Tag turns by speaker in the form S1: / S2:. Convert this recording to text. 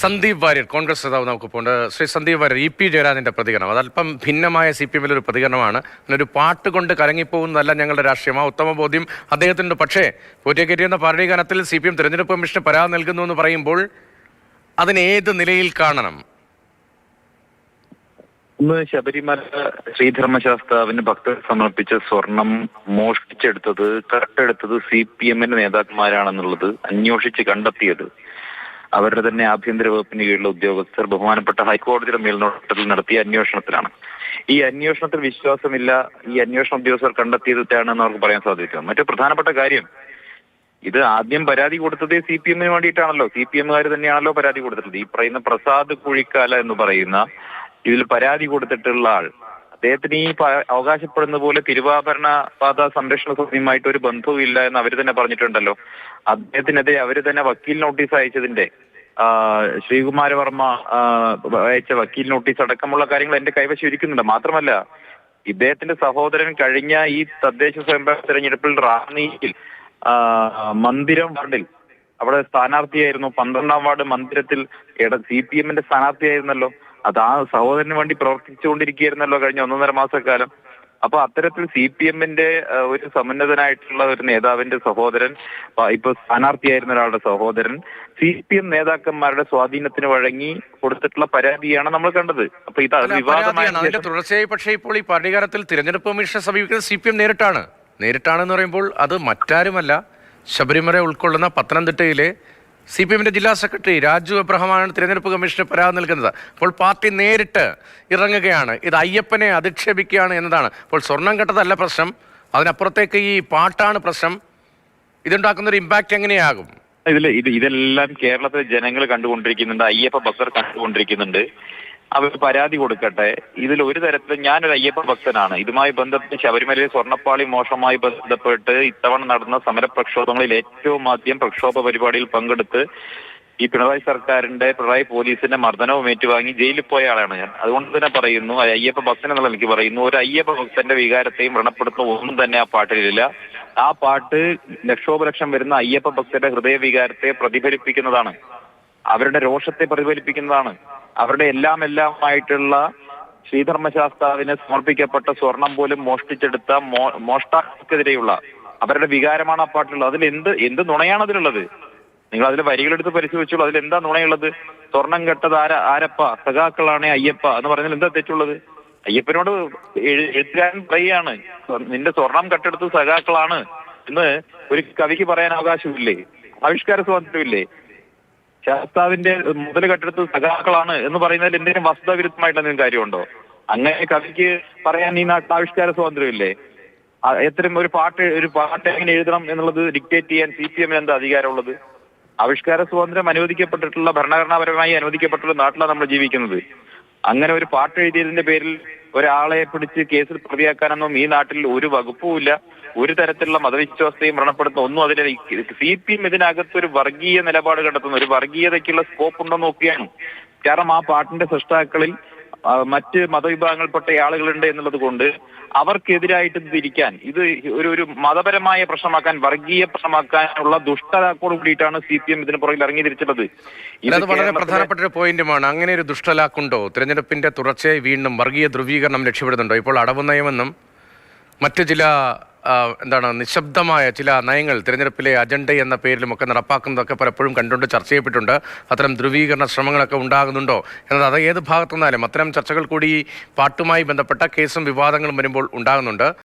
S1: സന്ദീപ് വാര്യർ കോൺഗ്രസ് നേതാവ് നമുക്കിപ്പോൾ Shri Sandeep Warrier E P ജയരാജന്റെ പ്രതികരണം അതല്പം ഭിന്നമായ CPM ഒരു പ്രതികരണമാണ്. ഒരു പാട്ട് കൊണ്ട് കലങ്ങിപ്പോകുന്നതല്ല ഞങ്ങളുടെ രാഷ്ട്രീയം. ആ ഉത്തമ ബോധ്യം അദ്ദേഹത്തിനുണ്ട്. പക്ഷേ പൂറ്റേക്കറ്റി എന്ന പാർട്ടി ഗാനത്തിൽ CPM തെരഞ്ഞെടുപ്പ് കമ്മീഷന് പരാതി നൽകുന്നു എന്ന് പറയുമ്പോൾ അതിന് ഏത് നിലയിൽ കാണണം?
S2: ഇന്ന് ശബരിമല ശ്രീധർമ്മശാസ്താവിന് ഭക്തർ സമർപ്പിച്ച സ്വർണം മോഷ്ടിച്ചെടുത്തത് കട്ടെടുത്തത് CPM നേതാക്കന്മാരാണെന്നുള്ളത് അന്വേഷിച്ച് കണ്ടെത്തിയത് അവരുടെ തന്നെ ആഭ്യന്തര വകുപ്പിന് കീഴിലുള്ള ഉദ്യോഗസ്ഥർ ബഹുമാനപ്പെട്ട ഹൈക്കോടതിയുടെ മേൽനോട്ടത്തിൽ നടത്തിയ അന്വേഷണത്തിലാണ്. ഈ അന്വേഷണത്തിൽ വിശ്വാസമില്ല, ഈ അന്വേഷണ ഉദ്യോഗസ്ഥർ കണ്ടെത്തിയത് തെറ്റാണെന്ന് അവർക്ക് പറയാൻ സാധിക്കും. മറ്റു പ്രധാനപ്പെട്ട കാര്യം, ഇത് ആദ്യം പരാതി കൊടുത്തത് CPM വേണ്ടിയിട്ടാണല്ലോ. CPM തന്നെയാണല്ലോ പരാതി കൊടുത്തിട്ടുള്ളത്. ഈ പറയുന്ന പ്രസാദ് കുഴിക്കാല എന്ന് പറയുന്ന ഇതിൽ പരാതി കൊടുത്തിട്ടുള്ള ആൾ, അദ്ദേഹത്തിന് ഈ അവകാശപ്പെടുന്ന പോലെ തിരുവാഭരണ പാത സംരക്ഷണ സമിതിയുമായിട്ട് ഒരു ബന്ധവും ഇല്ല എന്ന് അവർ തന്നെ പറഞ്ഞിട്ടുണ്ടല്ലോ. അദ്ദേഹത്തിനെതിരെ അവർ തന്നെ വക്കീൽ നോട്ടീസ് അയച്ചതിന്റെ ശ്രീകുമാരവർമ്മ അയച്ച വക്കീൽ നോട്ടീസ് അടക്കമുള്ള കാര്യങ്ങൾ എന്റെ കൈവശം ഇരിക്കുന്നുണ്ട്. മാത്രമല്ല, ഇദ്ദേഹത്തിന്റെ സഹോദരൻ കഴിഞ്ഞ ഈ തദ്ദേശ സ്വയംഭരണ തെരഞ്ഞെടുപ്പിൽ റാന്നിയിൽ മന്ദിരം വാർഡിൽ അവിടെ സ്ഥാനാർത്ഥിയായിരുന്നു. 12ാം വാർഡ് മന്ദിരത്തിൽ CPM സ്ഥാനാർത്ഥിയായിരുന്നല്ലോ. അത് ആ സഹോദരന് വേണ്ടി പ്രവർത്തിച്ചുകൊണ്ടിരിക്കുകയായിരുന്നല്ലോ കഴിഞ്ഞ 1.5 മാസക്കാലം. അപ്പൊ അത്തരത്തിൽ CPM ഒരു സമുന്നതനായിട്ടുള്ള ഒരു നേതാവിന്റെ സഹോദരൻ, ഇപ്പൊ സ്ഥാനാർത്ഥിയായിരുന്ന ഒരാളുടെ സഹോദരൻ CPM നേതാക്കന്മാരുടെ സ്വാധീനത്തിന് വഴങ്ങി കൊടുത്തിട്ടുള്ള പരാതിയാണ് നമ്മൾ കണ്ടത്. അപ്പൊ ഇത് വിവാദമായ
S1: തുടർച്ചയായി. പക്ഷേ ഇപ്പോൾ ഈ പാർട്ടികാരത്തിൽ തിരഞ്ഞെടുപ്പ് കമ്മീഷനെ സമീപിക്കുന്നത് CPM നേരിട്ടാണെന്ന് പറയുമ്പോൾ അത് മറ്റാരുമല്ല, ശബരിമല ഉൾക്കൊള്ളുന്ന പത്തനംതിട്ടയിലെ CPM ജില്ലാ സെക്രട്ടറി രാജു എബ്രഹാമാണ് തിരഞ്ഞെടുപ്പ് കമ്മീഷന് പരാതി നൽകുന്നത്. അപ്പോൾ പാർട്ടി നേരിട്ട് ഇറങ്ങുകയാണ്. ഇത് അയ്യപ്പനെ അധിക്ഷേപിക്കുകയാണ് എന്നതാണ്. അപ്പോൾ സ്വർണം കെട്ടതല്ല പ്രശ്നം, അതിനപ്പുറത്തേക്ക് ഈ പാട്ടാണ് പ്രശ്നം. ഇതുണ്ടാക്കുന്ന ഒരു ഇമ്പാക്റ്റ് എങ്ങനെയാകും?
S2: ഇതെല്ലാം കേരളത്തിലെ ജനങ്ങൾ കണ്ടുകൊണ്ടിരിക്കുന്നുണ്ട്, അയ്യപ്പ ഭക്തർ കണ്ടുകൊണ്ടിരിക്കുന്നുണ്ട്. അവർ പരാതി കൊടുക്കട്ടെ. ഇതിൽ ഒരു തരത്തിലും ഞാനൊരു അയ്യപ്പ ഭക്തനാണ്. ഇതുമായി ബന്ധപ്പെട്ട് ശബരിമലയിലെ സ്വർണ്ണപ്പാളി മോഷണവുമായി ബന്ധപ്പെട്ട് ഇത്തവണ നടന്ന സമരപ്രക്ഷോഭങ്ങളിൽ ഏറ്റവും ആദ്യം പ്രക്ഷോഭ പരിപാടിയിൽ പങ്കെടുത്ത് ഈ പിണറായി പോലീസിന്റെ മർദ്ദനവും ഏറ്റുവാങ്ങി ജയിലിൽ പോയ ആളാണ് ഞാൻ. അതുകൊണ്ട് തന്നെ പറയുന്നു, അയ്യപ്പ ഭക്തൻ എന്നുള്ള എനിക്ക് പറയുന്നു, ഒരു അയ്യപ്പ ഭക്തന്റെ വികാരത്തെയും വ്രണപ്പെടുത്തുന്ന ഒന്നും തന്നെ ആ പാട്ടിലില്ല. ആ പാട്ട് ലക്ഷോപലക്ഷം വരുന്ന അയ്യപ്പ ഭക്തരുടെ ഹൃദയവികാരത്തെ പ്രതിഫലിപ്പിക്കുന്നതാണ്, അവരുടെ രോഷത്തെ പ്രതിഫലിപ്പിക്കുന്നതാണ്. അവരുടെ എല്ലാമായിട്ടുള്ള ശ്രീധർമ്മശാസ്താവിന് സമർപ്പിക്കപ്പെട്ട സ്വർണം പോലും മോഷ്ടിച്ചെടുത്ത മോഷ്ടാക്കെതിരെയുള്ള അവരുടെ വികാരമാണ് ആ പാട്ടുള്ളത്. അതിൽ എന്ത് നുണയാണ് അതിലുള്ളത്? നിങ്ങൾ അതിലെ വരികളെടുത്ത് പരിശോധിച്ചോളൂ. അതിലെന്താ നുണയുള്ളത്? സ്വർണം കെട്ടത് ആരപ്പ, സഖാക്കളാണ് അയ്യപ്പ എന്ന് പറഞ്ഞാൽ എന്താ തെറ്റുള്ളത്? അയ്യപ്പനോട് എഴുത്തുകാരൻ പറയുകയാണ്, നിന്റെ സ്വർണം കെട്ടെടുത്ത് സഖാക്കളാണ് എന്ന് ഒരു കവിക്ക് പറയാൻ അവകാശമില്ലേ? ആവിഷ്കാര സ്വാതന്ത്ര്യമില്ലേ? ശാസ്താവിന്റെ മുതൽ കെട്ടെടുത്ത് സഖാക്കളാണ് എന്ന് പറയുന്നതിൽ എന്തെങ്കിലും വസ്തുതാവിരുദ്ധമായിട്ട് എന്തെങ്കിലും കാര്യമുണ്ടോ? അങ്ങനെ കവിക്ക് പറയാൻ ഈ നാട്ടിൽ ആവിഷ്കാര സ്വാതന്ത്ര്യമില്ലേ? എത്രയും ഒരു പാട്ട് എങ്ങനെ എഴുതണം എന്നുള്ളത് ഡിക്റ്റേറ്റ് ചെയ്യാൻ CPM എന്താ അധികാരമുള്ളത്? ആവിഷ്കാര സ്വാതന്ത്ര്യം അനുവദിക്കപ്പെട്ടിട്ടുള്ള, ഭരണഘടനാപരമായി അനുവദിക്കപ്പെട്ടുള്ള നാട്ടിലാണ് നമ്മൾ ജീവിക്കുന്നത്. അങ്ങനെ ഒരു പാട്ട് എഴുതിയതിന്റെ പേരിൽ ഒരാളെ പിടിച്ച് കേസിൽ പ്രതിയാക്കാനൊന്നും ഈ നാട്ടിൽ ഒരു വകുപ്പുമില്ല. ഒരു തരത്തിലുള്ള മതവിശ്വാസത്തെയും വ്രണപ്പെടുത്തുന്ന ഒന്നും അതിലെ CPM ഇതിനകത്ത് ഒരു വർഗീയ നിലപാട് കണ്ടെത്തുന്ന, ഒരു വർഗീയതയ്ക്കുള്ള സ്കോപ്പ് ഉണ്ടെന്ന് നോക്കുകയാണ്. കാരണം ആ പാട്ടിന്റെ സൃഷ്ടാക്കളിൽ മറ്റ് മതവിഭാഗങ്ങളിൽപ്പെട്ട ആളുകളുണ്ട് എന്നുള്ളത് കൊണ്ട് അവർക്കെതിരായിട്ട് തിരിക്കാൻ, ഇത് ഒരു മതപരമായ പ്രശ്നമാക്കാൻ, വർഗീയ പ്രശ്നമാക്കാനുള്ള ദുഷ്ടലാക്കോട് കൂടിയിട്ടാണ് CPM ഇതിന് പുറകിൽ ഇറങ്ങി തിരിച്ചിട്ടുള്ളത്.
S1: ഇത് വളരെ പ്രധാനപ്പെട്ട ഒരു പോയിന്റുമാണ്. അങ്ങനെ ഒരു ദുഷ്ടലാക്കുണ്ടോ? തിരഞ്ഞെടുപ്പിന്റെ തുടർച്ചയായി വീണ്ടും വർഗീയ ധ്രുവീകരണം ലക്ഷ്യമിടുന്നുണ്ടോ? ഇപ്പോൾ അടവ് നയമെന്നും മറ്റു ചില നിശബ്ദമായ ചില നയങ്ങൾ തിരഞ്ഞെടുപ്പിലെ അജണ്ട എന്ന പേരിലുമൊക്കെ നടപ്പാക്കുന്നതൊക്കെ പലപ്പോഴും കണ്ടുകൊണ്ട് ചർച്ച ചെയ്യപ്പെട്ടുണ്ട്. അത്തരം ധ്രുവീകരണ ശ്രമങ്ങളൊക്കെ ഉണ്ടാകുന്നുണ്ടോ എന്നത് അത് ഏത് ഭാഗത്തുനിന്നാലും അത്തരം ചർച്ചകൾ കൂടി പാട്ടുമായി ബന്ധപ്പെട്ട കേസും വിവാദങ്ങളും വരുമ്പോൾ ഉണ്ടാകുന്നുണ്ട്.